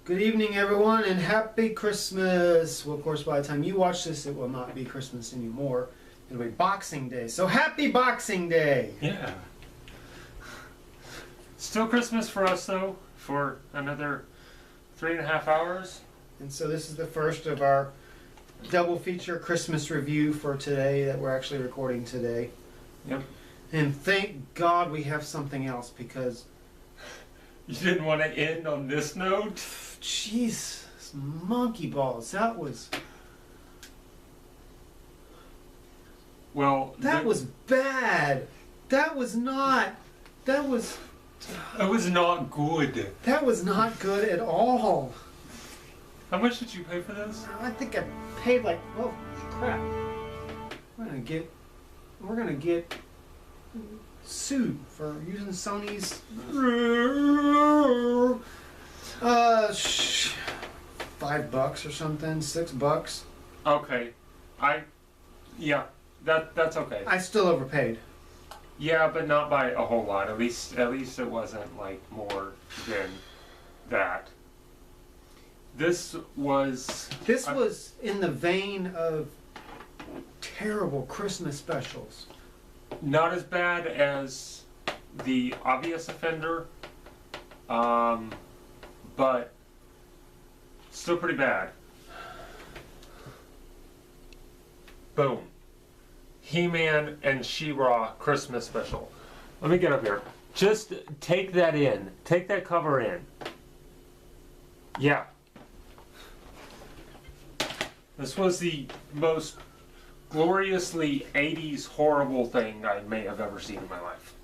Good evening, everyone, and happy Christmas. Well, of course, by the time you watch this, it will not be Christmas anymore. It'll be Boxing Day. So happy Boxing Day! Yeah. Still Christmas for us, though, for another 3.5 hours. And so this is the first of our double feature Christmas review for today that we're actually recording today. Yep. And thank God we have something else because... You didn't want to end on this note? Jeez, monkey balls. That was... Well... That was bad. That was not... That was... It was not good. That was not good at all. How much did you pay for this? I think I paid like, oh crap. We're gonna get sued for using Sony's $5 or something, $6. Okay. Yeah, that's okay. I still overpaid. Yeah, but not by a whole lot. At least it wasn't like more than that. This was in the vein of terrible Christmas specials. Not as bad as The Obvious Offender, but still pretty bad. Boom. He-Man and She-Ra Christmas special. Let me get up here. Just take that in. Take that cover in. Yeah. This was the most gloriously 80s horrible thing I may have ever seen in my life.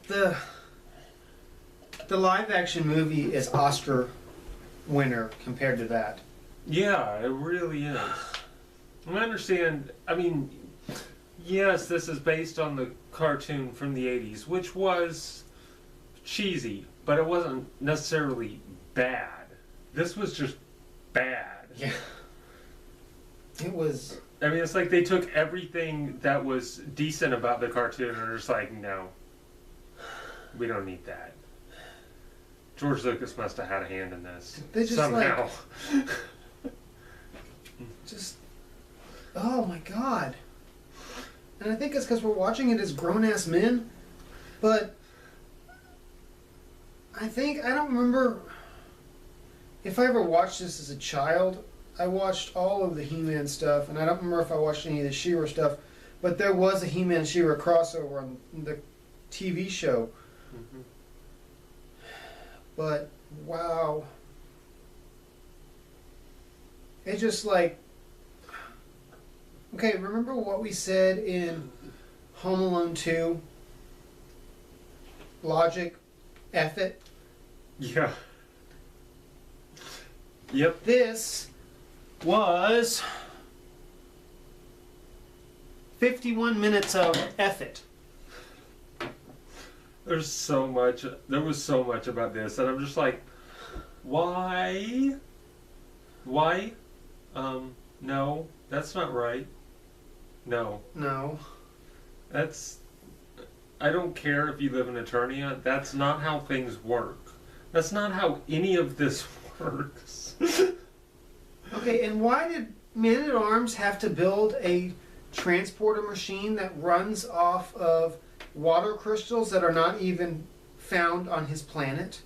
The live action movie is Oscar winner compared to that. Yeah, it really is. I understand, I mean, yes, this is based on the cartoon from the 80s, which was cheesy, but it wasn't necessarily bad. This was just bad. Yeah. It was... I mean, it's like they took everything that was decent about the cartoon and are just like, no, we don't need that. George Lucas must have had a hand in this. They just somehow. Just... Oh my God. And I think it's because we're watching it as grown-ass men, but I don't remember if I ever watched this as a child. I watched all of the He-Man stuff, and I don't remember if I watched any of the She-Ra stuff, but there was a He-Man She-Ra crossover on the TV show. Mm-hmm. But, wow. It's just like... Okay, remember what we said in Home Alone 2? Logic, F it. Yeah. Yep. This was 51 minutes of F it. There was so much about this, and I'm just like, why? Why? No, that's not right. No. I don't care if you live in Eternia. That's not how things work. That's not how any of this works. Okay, and why did Man-at-Arms have to build a transporter machine that runs off of water crystals that are not even found on his planet?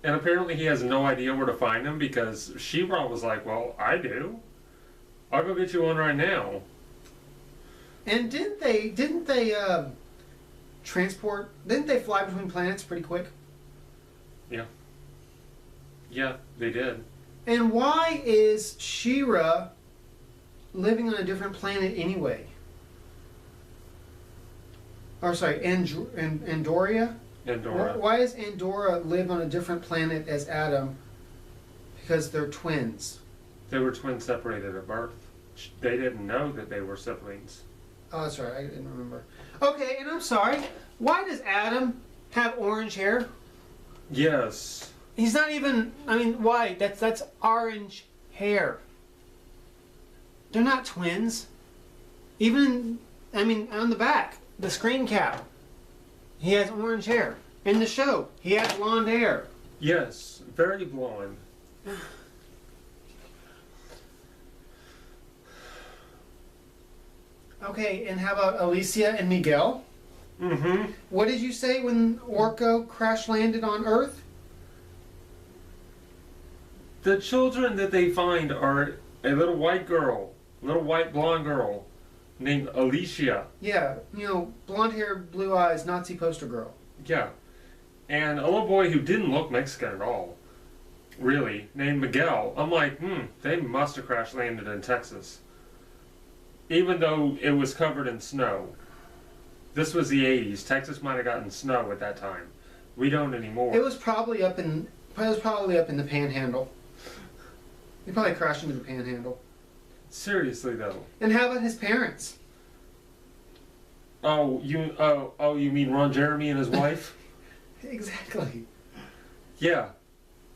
And apparently he has no idea where to find them because She-Ra was like, well, I do. I'll go get you one right now. And didn't they fly between planets pretty quick? Yeah. Yeah, they did. And why is She-Ra living on a different planet anyway? Or sorry, Andoria? Andorra. Why does Andorra live on a different planet as Adam? Because they're twins. They were twins separated at birth. They didn't know that they were siblings. Oh, that's right. I didn't remember. Okay, and I'm sorry. Why does Adam have orange hair? Yes. He's not even... I mean, why? That's orange hair. They're not twins. Even, I mean, on the back, the screen cap, he has orange hair. In the show, he had blonde hair. Yes, very blonde. Okay, and how about Alicia and Miguel? Mm-hmm. What did you say when Orko crash landed on Earth? The children that they find are a little white girl, little white blonde girl named Alicia. Yeah, you know, blonde hair, blue eyes, Nazi poster girl. Yeah. And a little boy who didn't look Mexican at all, really, named Miguel. I'm like, they must have crash landed in Texas. Even though it was covered in snow. This was the 80s. Texas might have gotten snow at that time. We don't anymore. It was probably up in the Panhandle. He probably crashed into the Panhandle. Seriously though. And how about his parents? Oh, you mean Ron Jeremy and his wife? Exactly. Yeah.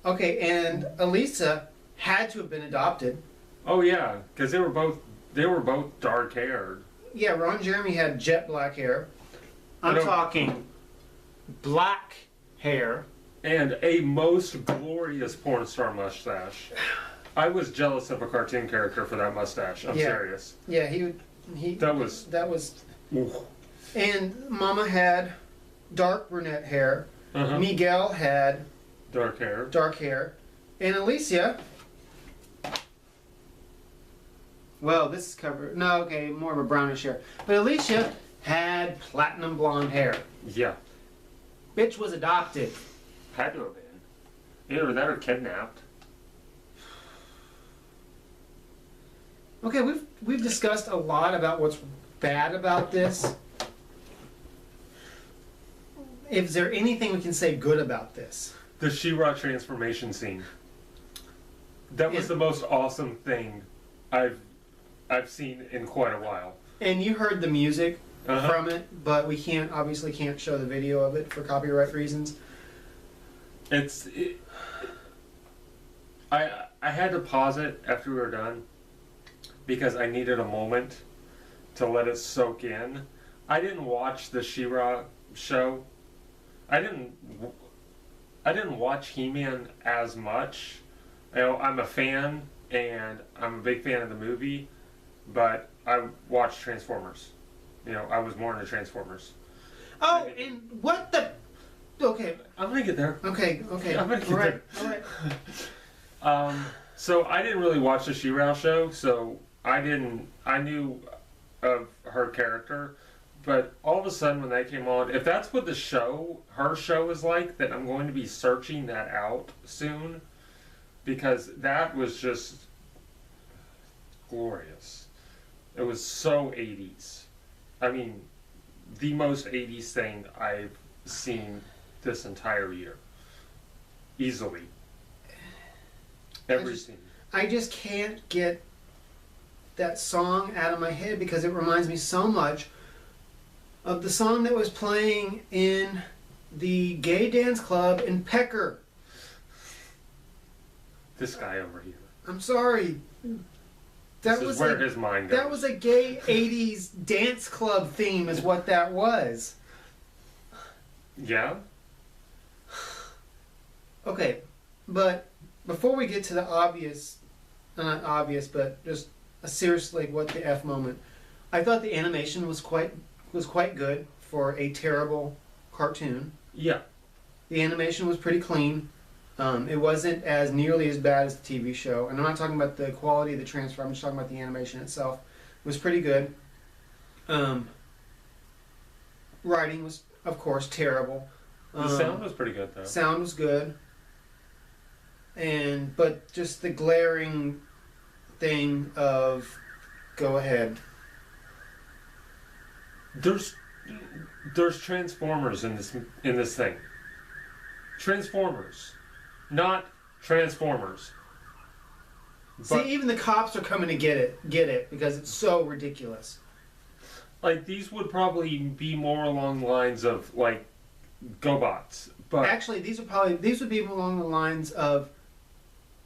Okay, and Elisa had to have been adopted. Oh yeah, because they were both dark haired. Yeah, Ron Jeremy had jet black hair. I'm talking black hair. And a most glorious porn star mustache. I was jealous of a cartoon character for that mustache. I'm serious. Yeah, he. That was. Oof. And Mama had dark brunette hair. Uh-huh. Miguel had dark hair. And Alicia. Well, this is covered. No, okay, more of a brownish hair. But Alicia had platinum blonde hair. Yeah. Bitch was adopted. Had to have been. Either that or kidnapped. Okay, we've discussed a lot about what's bad about this. Is there anything we can say good about this? The She-Ra transformation scene. That was the most awesome thing I've seen in quite a while. And you heard the music from it, but we obviously can't show the video of it for copyright reasons. I had to pause it after we were done because I needed a moment to let it soak in. I didn't watch the She-Ra show. I didn't watch He-Man as much. You know, I'm a fan and I'm a big fan of the movie, but I watched Transformers. You know, I was more into Transformers. Oh, and what the... Okay. I'm gonna get there. Okay. I'm gonna get there. All right. So I didn't really watch the She-Ra show, so I knew of her character, but all of a sudden when that came on, if that's what her show is like, then I'm going to be searching that out soon, because that was just glorious. It was so 80s. I mean, the most 80s thing I've seen this entire year. Easily. Every scene. I just can't get that song out of my head because it reminds me so much of the song that was playing in the gay dance club in Pecker. This guy over here. I'm sorry. This is where his mind goes. That was a gay 80s dance club theme is what that was. Yeah? Okay, but before we get to the obvious, not obvious, but just a seriously what the F moment, I thought the animation was quite good for a terrible cartoon. Yeah. The animation was pretty clean. It wasn't as nearly as bad as the TV show. And I'm not talking about the quality of the transfer, I'm just talking about the animation itself. It was pretty good. Writing was, of course, terrible. The sound was pretty good, though. Sound was good. But just the glaring thing of, go ahead. There's Transformers in this thing. Transformers. Not Transformers. See, even the cops are coming to get it because it's so ridiculous. Like, these would probably be more along the lines of, like, GoBots. But actually, these would be along the lines of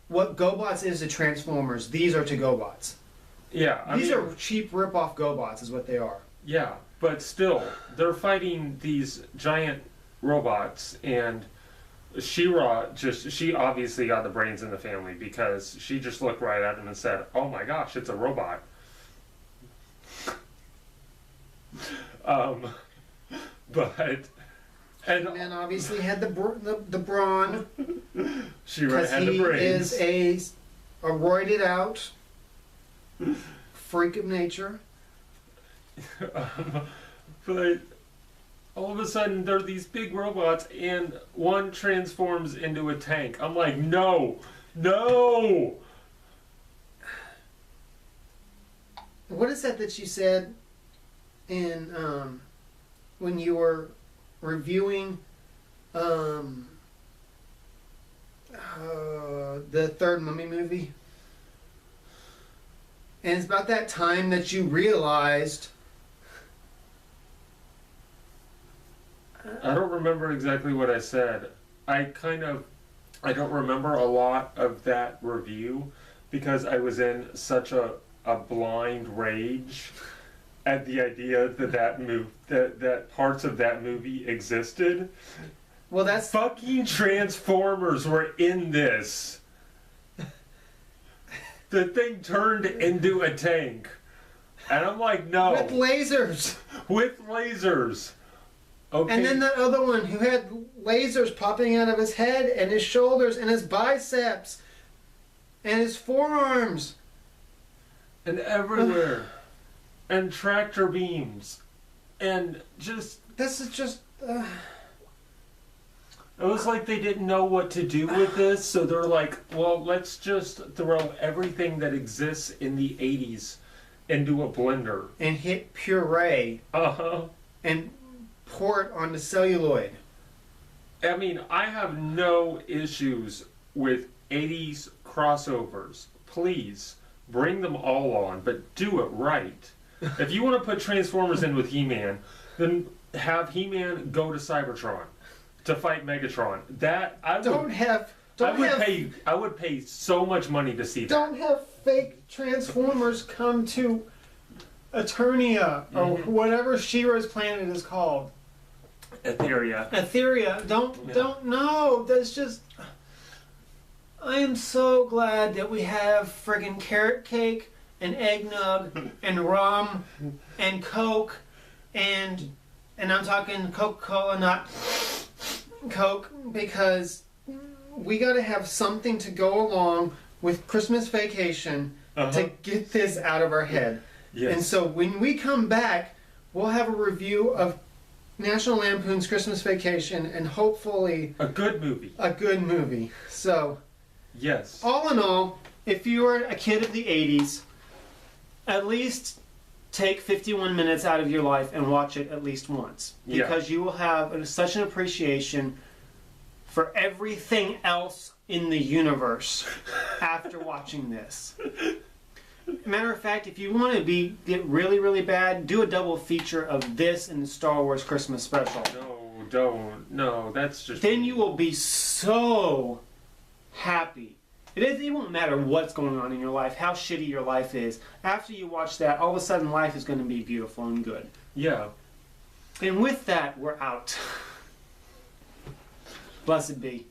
what GoBots is to Transformers. These are to GoBots. Yeah. These are cheap rip-off GoBots is what they are. Yeah, but still, they're fighting these giant robots, and she obviously got the brains in the family because she just looked right at him and said, "Oh my gosh, it's a robot." But and Man obviously had the brawn. she Because had the he brains. is a roided out freak of nature. But all of a sudden, there are these big robots, and one transforms into a tank. I'm like, no, no. What is that you said in when you were reviewing the third Mummy movie? And it's about that time that you realized. I don't remember exactly what I said. I don't remember a lot of that review because I was in such a blind rage at the idea that parts of that movie existed. Well, that's Fucking Transformers were in this. The thing turned into a tank. And I'm like, no. with lasers. With lasers. Okay. And then that other one who had lasers popping out of his head and his shoulders and his biceps and his forearms. And everywhere. And tractor beams. And just... This is just... It was like they didn't know what to do with this, so they're like, well, let's just throw everything that exists in the 80s into a blender. and hit puree Uh-huh. and pour it onto celluloid. I mean, I have no issues with 80s crossovers. Please, bring them all on, but do it right. If you want to put Transformers in with He-Man, then have He-Man go to Cybertron to fight Megatron. That I would pay so much money to see that. Don't have fake Transformers come to Eternia or whatever She-Ra's planet is called. Etheria. Etheria. Don't know. That's just. I am so glad that we have friggin' carrot cake and eggnog and rum and Coke and I'm talking Coca-Cola, not Coke, because we got to have something to go along with Christmas Vacation to get this out of our head. Yes. And so when we come back, we'll have a review of National Lampoon's Christmas Vacation and hopefully a good movie. a good movie. So, Yes. all in all, if you were a kid of the 80s, at least take 51 minutes out of your life and watch it at least once. Yeah. Because you will have such an appreciation for everything else in the universe after watching this. Matter of fact, if you want to get really, really bad, do a double feature of this and the Star Wars Christmas special. No, don't. No, that's just... Then you will be so happy. It won't matter what's going on in your life, how shitty your life is. After you watch that, all of a sudden life is going to be beautiful and good. Yeah. And with that, we're out. Blessed be.